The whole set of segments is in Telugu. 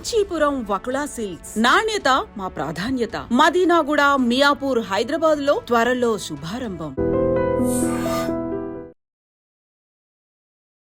కాంచీపురం వకుళా సిల్క్స్ నాణ్యత మా ప్రాధాన్యత. మదీనాగూడ, మియాపూర్, హైదరాబాద్ లో త్వరలో శుభారంభం.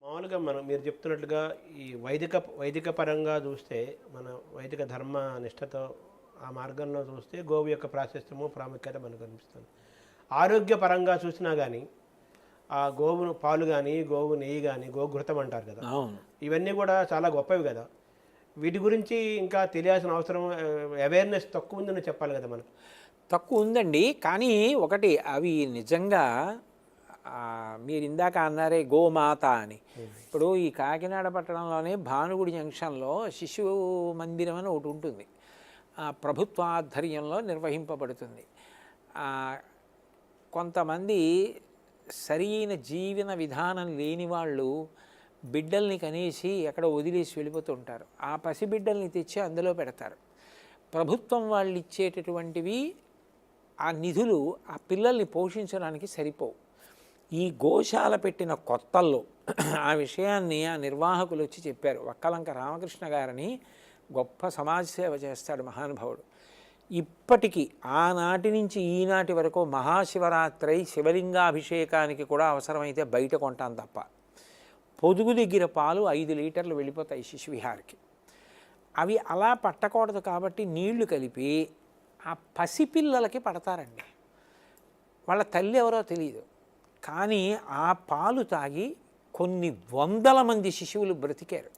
మామూలుగా మీరు చెప్తున్నట్లుగా ఈ వైదిక పరంగా చూస్తే, మన వైదిక ధర్మ నిష్టతో ఆ మార్గంలో చూస్తే గోవు యొక్క ప్రాశస్త్యము ప్రాముఖ్యత మనకు కనిపిస్తుంది. ఆరోగ్యపరంగా చూసినా కానీ ఆ గోవును పాలు కానీ, గోవు నెయ్యి కానీ, గోఘృతం అంటారు కదా, ఇవన్నీ కూడా చాలా గొప్పవి కదా. వీటి గురించి ఇంకా తెలియాల్సిన అవసరం, అవేర్నెస్ తక్కువ ఉందని చెప్పాలి కదా. మనకు తక్కువ ఉందండి. కానీ ఒకటి, అవి నిజంగా మీరు ఇందాక అన్నారే గోమాత అని. ఇప్పుడు ఈ కాకినాడ పట్టణంలోనే భానుగుడి జంక్షన్లో శిశు మందిరం అని ఒకటి ఉంటుంది, ప్రభుత్వ ఆధ్వర్యంలో నిర్వహింపబడుతుంది. కొంతమంది సరైన జీవన విధానం లేని వాళ్ళు బిడ్డల్ని కనేసి ఎక్కడ వదిలేసి వెళ్ళిపోతుంటారు. ఆ పసిబిడ్డల్ని తెచ్చి అందులో పెడతారు. ప్రభుత్వం వాళ్ళు ఇచ్చేటటువంటివి ఆ నిధులు ఆ పిల్లల్ని పోషించడానికి సరిపోవు. ఈ గోశాల పెట్టిన కొత్తల్లో ఆ విషయాన్ని ఆ నిర్వాహకులు వచ్చి చెప్పారు. వక్కలంక రామకృష్ణ గారని గొప్ప సమాజ సేవ చేస్తాడు మహానుభావుడు. ఇప్పటికీ ఆనాటి నుంచి ఈనాటి వరకు మహాశివరాత్రి శివలింగాభిషేకానికి కూడా అవసరమైతే బయట కొంటాం తప్ప, పొదుగు దగ్గర పాలు 5 లీటర్లు వెళ్ళిపోతాయి శిశువిహార్కి. అవి అలా పట్టకూడదు కాబట్టి నీళ్లు కలిపి ఆ పసిపిల్లలకి పడతారండి. వాళ్ళ తల్లి ఎవరో తెలియదు, కానీ ఆ పాలు తాగి కొన్ని వందల మంది శిశువులు బ్రతికారు.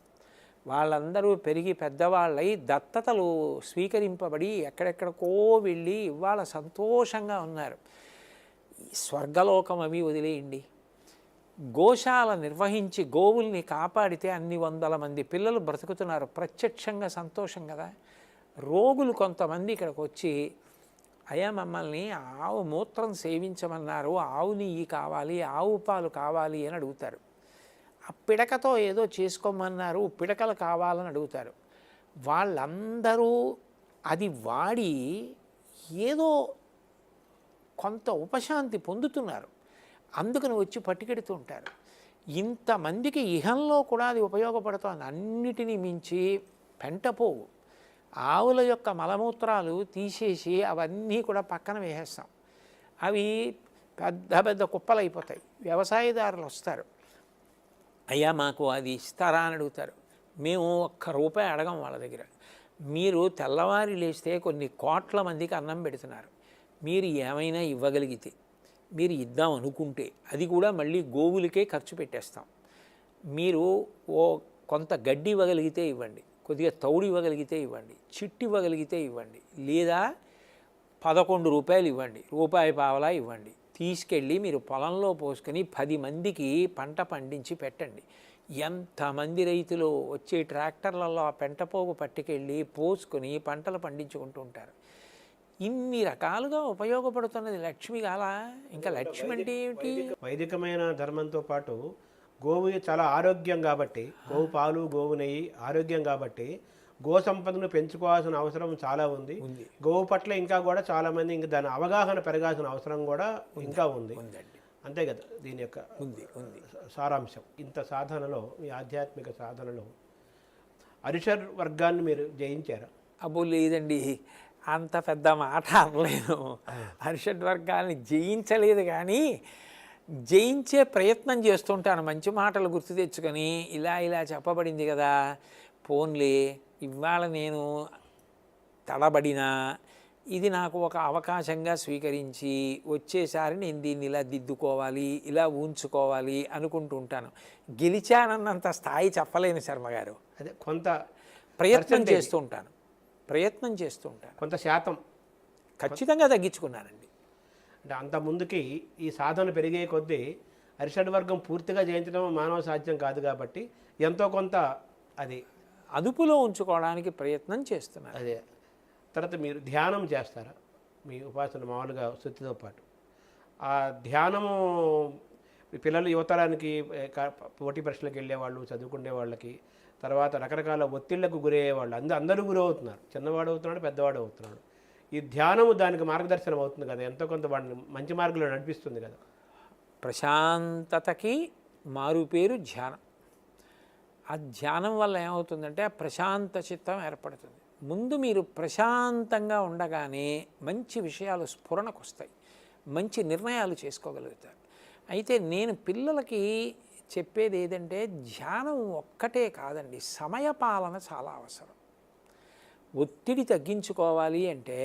వాళ్ళందరూ పెరిగి పెద్దవాళ్ళై దత్తతలు స్వీకరింపబడి ఎక్కడెక్కడికో వెళ్ళి ఇవాళ సంతోషంగా ఉన్నారు. స్వర్గలోకం అవి వదిలేయండి. గోశాల నిర్వహించి గోవుల్ని కాపాడితే అన్ని వందల మంది పిల్లలు బ్రతుకుతున్నారు. ప్రత్యక్షంగా సంతోషం కదా. రోగులు కొంతమంది ఇక్కడికి వచ్చి, అయ్యా మమ్మల్ని ఆవు మూత్రం సేవించమన్నారు, ఆవు నెయ్యి కావాలి, ఆవు పాలు కావాలి అని అడుగుతారు. ఆ పిడకతో ఏదో చేసుకోమన్నారు, పిడకలు కావాలని అడుగుతారు. వాళ్ళందరూ అది వాడి ఏదో కొంత ఉపశాంతి పొందుతున్నారు, అందుకని వచ్చి పట్టుకెడుతూ ఉంటారు. ఇంతమందికి ఇహంలో కూడా అది ఉపయోగపడుతోంది. అన్నిటినీ మించి పెంటపోవు, ఆవుల యొక్క మలమూత్రాలు తీసేసి అవన్నీ కూడా పక్కన వేసేస్తాం. అవి పెద్ద పెద్ద కుప్పలు అయిపోతాయి. వ్యవసాయదారులు వస్తారు, అయ్యా మాకు అది ఇస్తారా అని అడుగుతారు. మేము ₹1 అడగం వాళ్ళ దగ్గర. మీరు తెల్లవారి లేస్తే కొన్ని కోట్ల మందికి అన్నం పెడుతున్నారు, మీరు ఏమైనా ఇవ్వగలిగితే, మీరు ఇద్దాం అనుకుంటే అది కూడా మళ్ళీ గోవులకే ఖర్చు పెట్టేస్తాం. మీరు కొంత గడ్డి ఇవ్వగలిగితే ఇవ్వండి, కొద్దిగా తౌడు ఇవ్వగలిగితే ఇవ్వండి, చిట్టు ఇవ్వగలిగితే ఇవ్వండి, లేదా ₹11 ఇవ్వండి, ₹1 ఇవ్వండి. తీసుకెళ్ళి మీరు పొలంలో పోసుకొని 10 మందికి పంట పండించి పెట్టండి. ఎంతమంది రైతులు వచ్చే ట్రాక్టర్లలో ఆ పెంటపోగు పట్టుకెళ్ళి పోసుకొని పంటలు పండించుకుంటూ ఉంటారు. ఇన్ని రకాలుగా ఉపయోగపడుతున్నది లక్ష్మి కాలా. ఇంకా లక్ష్మి అంటే ఏమిటి? వైదికమైన ధర్మంతో పాటు గోవు చాలా ఆరోగ్యం కాబట్టి, గోవు పాలు, గోవు నెయ్యి ఆరోగ్యం కాబట్టి గో సంపదను పెంచుకోవాల్సిన అవసరం చాలా ఉంది. గోవు పట్ల ఇంకా కూడా చాలామంది ఇంకా దాని అవగాహన పెరగాల్సిన అవసరం కూడా ఇంకా ఉంది. అంతే కదా దీని యొక్క సారాంశం. ఇంత సాధనలో, ఈ ఆధ్యాత్మిక సాధనలో అరిషడ్ వర్గాన్ని మీరు జయించారా? అబ్బో లేదండి, అంత పెద్ద మాట అనలేను. అరిషడ్ వర్గాల్ని జయించలేదు, కానీ జయించే ప్రయత్నం చేస్తుంటాను. మంచి మాటలు గుర్తు తెచ్చుకొని ఇలా చెప్పబడింది కదా, పోన్లే ఇవాళ నేను తడబడినా ఇది నాకు ఒక అవకాశంగా స్వీకరించి వచ్చేసారి నేను దీన్ని ఇలా దిద్దుకోవాలి, ఇలా ఉంచుకోవాలి అనుకుంటూ ఉంటాను. గెలిచానన్నంత స్థాయి చెప్పలేను శర్మగారు. అదే కొంత ప్రయత్నం చేస్తూ ఉంటాను, కొంత శాతం ఖచ్చితంగా తగ్గించుకున్నానండి. అంటే అంత ముందుకి ఈ సాధన పెరిగే కొద్దీ అరిషడ్ వర్గం పూర్తిగా జయించడం మానవ సాధ్యం కాదు కాబట్టి ఎంతో కొంత అది అదుపులో ఉంచుకోవడానికి ప్రయత్నం చేస్తున్నారు. అదే. తర్వాత మీరు ధ్యానం చేస్తారా? మీ ఉపాసన మామూలుగా శృతితో పాటు ఆ ధ్యానము పిల్లలు, యువతరానికి పోటీ పరీక్షలకు వెళ్ళేవాళ్ళు, చదువుకునే వాళ్ళకి, తర్వాత రకరకాల ఒత్తిళ్లకు గురయ్యేవాళ్ళు, అందరూ గురవుతున్నారు. చిన్నవాడు అవుతున్నాడు, పెద్దవాడు అవుతున్నాడు. ఈ ధ్యానము దానికి మార్గదర్శనం అవుతుంది కదా, ఎంతో కొంత వాడిని మంచి మార్గంలో నడిపిస్తుంది కదా. ప్రశాంతతకి మారు పేరు ధ్యానం. ఆ ధ్యానం వల్ల ఏమవుతుందంటే ఆ ప్రశాంత చిత్తం ఏర్పడుతుంది. ముందు మీరు ప్రశాంతంగా ఉండగానే మంచి విషయాలు స్ఫురణకు వస్తాయి, మంచి నిర్ణయాలు చేసుకోగలుగుతారు. అయితే నేను పిల్లలకి చెప్పేది ఏదంటే ధ్యానం ఒక్కటే కాదండి, సమయపాలన చాలా అవసరం. ఒత్తిడి తగ్గించుకోవాలి అంటే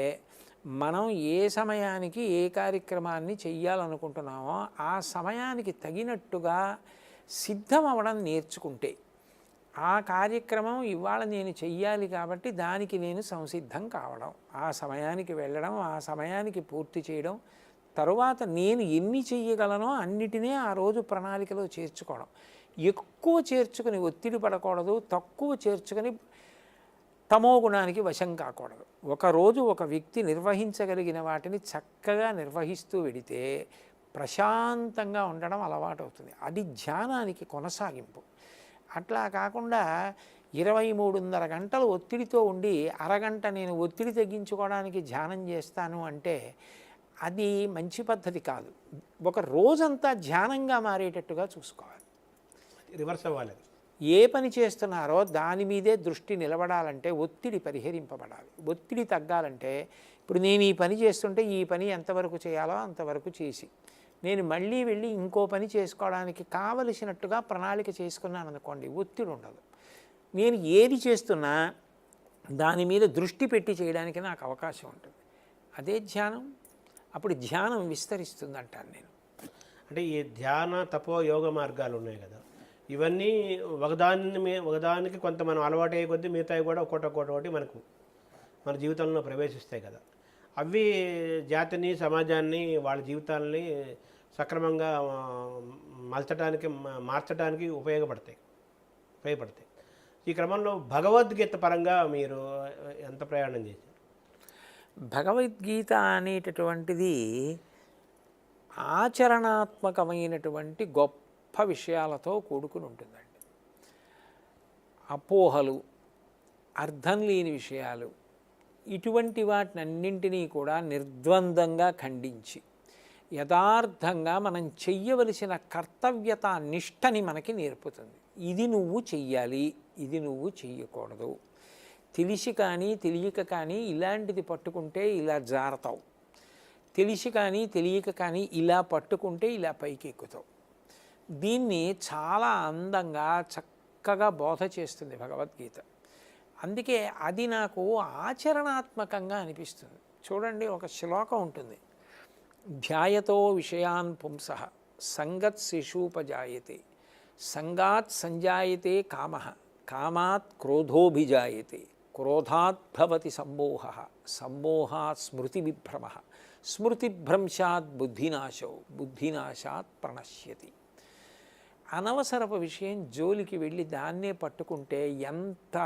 మనం ఏ సమయానికి ఏ కార్యక్రమాన్ని చెయ్యాలనుకుంటున్నామో ఆ సమయానికి తగినట్టుగా సిద్ధం అవ్వడం నేర్చుకుంటే, ఆ కార్యక్రమం ఇవాళ నేను చెయ్యాలి కాబట్టి దానికి నేను సంసిద్ధం కావడం, ఆ సమయానికి వెళ్ళడం, ఆ సమయానికి పూర్తి చేయడం, తరువాత నేను ఎన్ని చెయ్యగలనో అన్నిటినీ ఆ రోజు ప్రణాళికలో చేర్చుకోవడం. ఎక్కువ చేర్చుకుని ఒత్తిడి పడకూడదు, తక్కువ చేర్చుకొని తమో గుణానికి వశం కాకూడదు. ఒకరోజు ఒక వ్యక్తి నిర్వహించగలిగిన వాటిని చక్కగా నిర్వహిస్తూ వెడితే ప్రశాంతంగా ఉండడం అలవాటు అవుతుంది. అది ధ్యానానికి కొనసాగింపు. అట్లా కాకుండా 23.5 గంటలు ఒత్తిడితో ఉండి అరగంట నేను ఒత్తిడి తగ్గించుకోవడానికి ధ్యానం చేస్తాను అంటే అది మంచి పద్ధతి కాదు. ఒక రోజంతా ధ్యానంగా మారేటట్టుగా చూసుకోవాలి. రివర్స్ అవ్వాలి. ఏ పని చేస్తున్నారో దాని మీదే దృష్టి నిలబడాలంటే ఒత్తిడి పరిహరింపబడాలి. ఒత్తిడి తగ్గాలంటే ఇప్పుడు నేను ఈ పని చేస్తుంటే ఈ పని ఎంతవరకు చేయాలో అంతవరకు చేసి నేను మళ్ళీ వెళ్ళి ఇంకో పని చేసుకోవడానికి కావలసినట్టుగా ప్రణాళిక చేసుకున్నాను అనుకోండి, ఒత్తిడి ఉండదు. నేను ఏది చేస్తున్నా దాని మీద దృష్టి పెట్టి చేయడానికి నాకు అవకాశం ఉంటుంది. అదే ధ్యానం. అప్పుడు ధ్యానం విస్తరిస్తుంది అంటాను నేను. అంటే ఈ ధ్యాన తపో యోగ మార్గాలు ఉన్నాయి కదా, ఇవన్నీ ఒకదానికి కొంత మనం అలవాటు అయ్యే కొద్దీ మిగతాయి కూడా ఒక్కొక్కటి మనకు మన జీవితంలో ప్రవేశిస్తాయి కదా. అవి జాతిని, సమాజాన్ని, వాళ్ళ జీవితాలని సక్రమంగా మార్చడానికి ఉపయోగపడతాయి. ఈ క్రమంలో భగవద్గీత పరంగా మీరు ఎంత ప్రయాణం చేశారు? భగవద్గీత అనేటటువంటిది ఆచరణాత్మకమైనటువంటి గొప్ప విషయాలతో కూడుకుని ఉంటుందండి. అపోహలు, అర్థం లేని విషయాలు, ఇటువంటి వాటినన్నింటినీ కూడా నిర్ద్వందంగా ఖండించి యథార్థంగా మనం చెయ్యవలసిన కర్తవ్యత నిష్టని మనకి నేర్పుతుంది. ఇది నువ్వు చెయ్యాలి, ఇది నువ్వు చెయ్యకూడదు. తెలిసి కానీ తెలియక కానీ ఇలాంటిది పట్టుకుంటే ఇలా జారతావు, తెలిసి కానీ తెలియక కానీ ఇలా పట్టుకుంటే ఇలా పైకి ఎక్కుతావు. దీన్ని చాలా అందంగా చక్కగా బోధ చేస్తుంది భగవద్గీత. అందుకే అది నాకు ఆచరణాత్మకంగా అనిపిస్తుంది. చూడండి, ఒక శ్లోకం ఉంటుంది, ధ్యాయతో విషయాన్ పుంసః సంగత్ శిశూపజాయతే సంగాత్ సంజాయతే కామః కామాత్ క్రోధోభిజాయతే క్రోధాత్ భవతి సంమోహః సంమోహాత్ స్మృతివిభ్రమః స్మృతిభ్రంశాత్ బుద్ధినాశో బుద్ధినాశాత్ ప్రణశ్యతి. అనవసరపు విషయం జోలికి వెళ్ళి దాన్నే పట్టుకుంటే ఎంత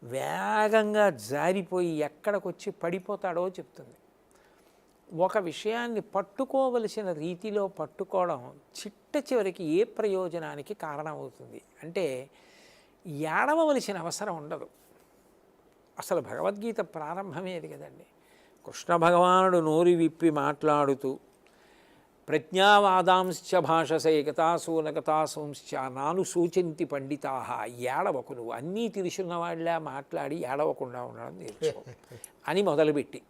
వేగంగా జారిపోయి ఎక్కడికొచ్చి పడిపోతాడో చెప్తుంది. ఒక విషయాన్ని పట్టుకోవలసిన రీతిలో పట్టుకోవడం చిట్ట చివరికి ఏ ప్రయోజనానికి కారణమవుతుంది అంటే ఏడవలసిన అవసరం ఉండదు. అసలు భగవద్గీత ప్రారంభమే అది కదండి. కృష్ణ భగవానుడు నోరు విప్పి మాట్లాడుతూ ప్రజ్ఞావాదాంశ్చ భాషసే గతాసూనగతాసంశ్చ నాను సూచంతి పండితాహ, ఏడవకు, నువ్వు అన్నీ తెలుసున్న వాళ్ళ మాట్లాడి ఏడవకుండా ఉండడం నేర్చుకో అని మొదలుపెట్టి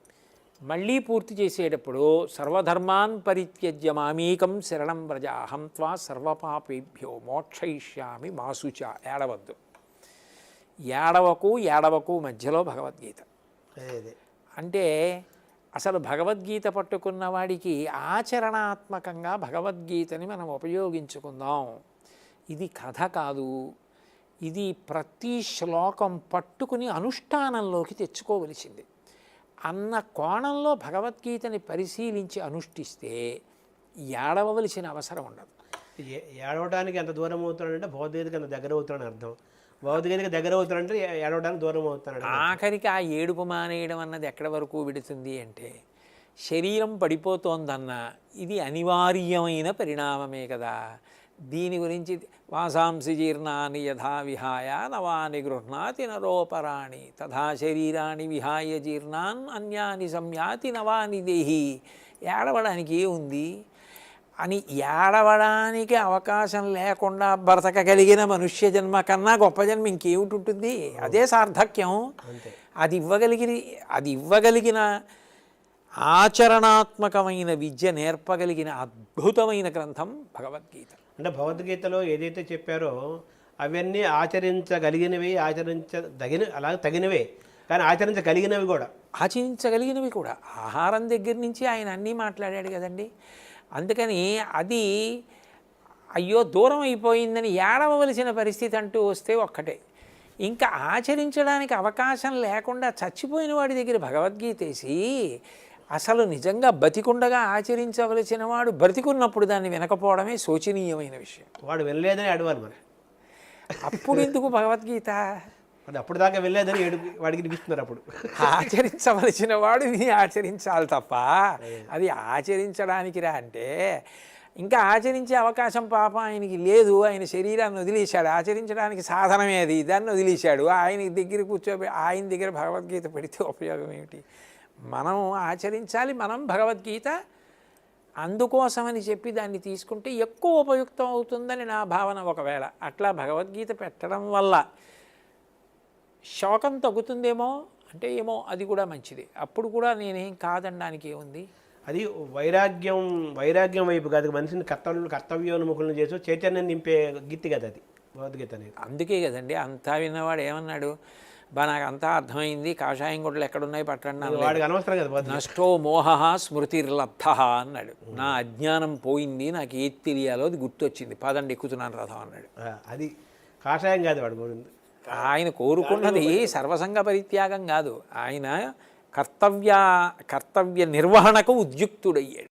మళ్ళీ పూర్తి చేసేటప్పుడు సర్వధర్మాన్ పరిత్యజ్య మామేకం శరణం వ్రజ అహం త్వా సర్వపాపేభ్యో మోక్షయిష్యామి మాసుచ. ఏడవద్దు, ఏడవకు మధ్యలో భగవద్గీత. అంటే అసలు భగవద్గీత పట్టుకున్న వాడికి ఆచరణాత్మకంగా భగవద్గీతని మనం ఉపయోగించుకుందాం. ఇది కథ కాదు, ఇది ప్రతి శ్లోకం పట్టుకుని అనుష్ఠానంలోకి తెచ్చుకోవలసింది అన్న కోణంలో భగవద్గీతని పరిశీలించి అనుష్ఠిస్తే ఏడవలసిన అవసరం ఉండదు. ఏడవడానికి ఎంత దూరం అవుతాడంటే భగవద్గీతకి అంత దగ్గర అవుతాడని అర్థం. భగవద్గీతకి దగ్గర అవుతాడంటే ఏడవడానికి దూరం అవుతాడు. ఆఖరికి ఆ ఏడుపు మానేయడం అన్నది ఎక్కడి వరకు విడుతుంది అంటే శరీరం పడిపోతోందన్నా ఇది అనివార్యమైన పరిణామమే కదా. దీని గురించి వాసాంసి జీర్ణాని యథా విహాయ నవాని గృహ్ణాతి నరోపరాణి తథా శరీరాన్ని విహాయ జీర్ణాన్ అన్యాని సంయాతి నవాని దేహి. ఏడవడానికి ఏముంది? అని ఏడవడానికి అవకాశం లేకుండా బ్రతకగలిగిన మనుష్య జన్మ కన్నా గొప్ప జన్మ ఇంకేమిటి ఉంటుంది? అదే సార్థక్యం. అది ఇవ్వగలిగిన ఆచరణాత్మకమైన విద్య నేర్పగలిగిన అద్భుతమైన గ్రంథం భగవద్గీత. అంటే భగవద్గీతలో ఏదైతే చెప్పారో అవన్నీ ఆచరించగలిగినవి, అలాగే తగినవే, కానీ ఆచరించగలిగినవి కూడా ఆహారం దగ్గర నుంచి ఆయన అన్నీ మాట్లాడాడు కదండి. అందుకని అది అయ్యో దూరం అయిపోయిందని ఏడవలసిన పరిస్థితి అంటూ వస్తే ఒక్కటే. ఇంకా ఆచరించడానికి అవకాశం లేకుండా చచ్చిపోయిన వాడి దగ్గర భగవద్గీత వేసి అసలు నిజంగా బతికుండగా ఆచరించవలసిన వాడు బ్రతికున్నప్పుడు దాన్ని వినకపోవడమే శోచనీయమైన విషయం. వాడు వెళ్ళలేదని అడవాలి మరి. అప్పుడు ఎందుకు భగవద్గీత? అప్పుడు దాకా వెళ్ళలేదని వాడికి వినిపిస్తున్నారు. అప్పుడు ఆచరించవలసిన వాడు ఇది ఆచరించాలి తప్ప అది ఆచరించడానికి రా అంటే ఇంకా ఆచరించే అవకాశం పాపం ఆయనకి లేదు. ఆయన శరీరాన్ని వదిలేశాడు, ఆచరించడానికి సాధనమే అది, దాన్ని వదిలేశాడు. ఆయన దగ్గర ఆయన దగ్గర భగవద్గీత పెడితే ఉపయోగం ఏమిటి? మనం ఆచరించాలి. మనం భగవద్గీత అందుకోసమని చెప్పి దాన్ని తీసుకుంటే ఎక్కువ ఉపయుక్తం అవుతుందని నా భావన. ఒకవేళ అట్లా భగవద్గీత పెట్టడం వల్ల శోకం తగ్గుతుందేమో అంటే ఏమో, అది కూడా మంచిది. అప్పుడు కూడా నేనేం కాదనడానికి ఏముంది. అది వైరాగ్యం వైపు కాదు, మనిషిని కర్తవ్యోన్ముఖులను చేసి చైతన్యం నింపే గీతి కదా అది భగవద్గీత అనేది. అందుకే కదండి అంతా విన్నవాడు ఏమన్నాడు, నాకు అంతా అర్థమైంది, కాషాయం గుడ్డలు ఎక్కడున్నాయి పట్టండి, వాడికి అనవసరం కదా. నష్టో మోహ స్మృతిర్లబ్ధ అన్నాడు. నా అజ్ఞానం పోయింది, నాకు ఏది తెలియాలో అది గుర్తొచ్చింది, పదండి ఎక్కుతున్నాను రథం అన్నాడు. అది కాషాయం కాదు వాడు కోరింది. ఆయన కోరుకున్నది సర్వసంగ పరిత్యాగం కాదు, ఆయన కర్తవ్య నిర్వహణకు ఉద్యుక్తుడయ్యాడు.